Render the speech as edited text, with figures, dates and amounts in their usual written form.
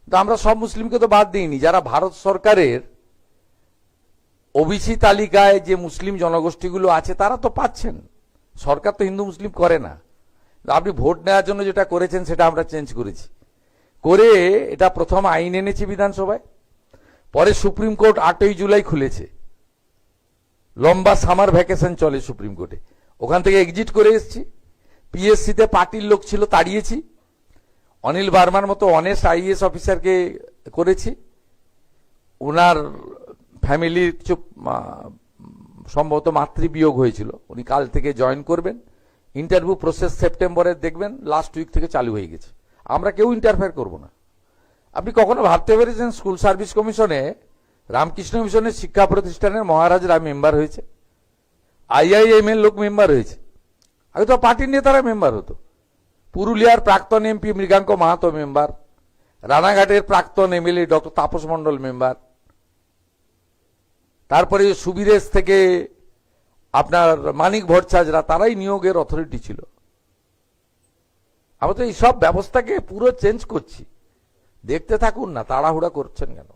তো আমরা সব মুসলিমকে তো বাদ দিইনি। যারা ভারত সরকারের ওবিসি তালিকায় যে মুসলিম জনগোষ্ঠীগুলো আছে তারা তো পাচ্ছেন। সরকার তো হিন্দু মুসলিম করে না। আপনি ভোট নেওয়ার জন্য যেটা করেছেন সেটা আমরা চেঞ্জ করেছি, করে এটা প্রথম আইন এনেছি বিধানসভায়, পরে সুপ্রিম কোর্ট 8ই জুলাই খুলেছে, লম্বা সামার ভ্যাকেশন চলে সুপ্রিম কোর্টে, ওখান থেকে এক্সিট করে এসেছি। পিএসসিতে পার্টির লোক ছিল, তাড়িয়েছি। অনিল বার্মার মতো অনেস্ট আইএএস অফিসারকে করেছি। ওনার ফ্যামিলির সম্ভবত মাতৃবিয়োগ হয়েছিল, উনি কাল থেকে জয়েন করবেন। ইন্টারভিউ প্রসেস সেপ্টেম্বরের দেখবেন লাস্ট উইক থেকে চালু হয়ে গেছে। আমরা কেউ ইন্টারফেয়ার করব না। আপনি কখনো ভাবতে পেরেছেন স্কুল সার্ভিস কমিশনে রামকৃষ্ণ মিশনের শিক্ষা প্রতিষ্ঠানের মহারাজরা মেম্বার হয়েছে, আইআইএম এর লোক মেম্বার হয়েছে। আগে তো পার্টির নেতারা মেম্বার হতো। পুরুলিয়ার প্রাক্তন এমপি মৃগাঙ্ক মাহাতো মেম্বার, রানাঘাটের প্রাক্তন MLA doctor Tapas Mondal member, তারপরে সুবিরেশ থেকে আপনার মানিক ভট্টাচার্যরা, তারাই নিয়োগের অথরিটি ছিল। আমরা তো এই সব ব্যবস্থাকে পুরো চেঞ্জ করছি। দেখতে থাকুন না, তাড়াহুড়া করছেন কেন?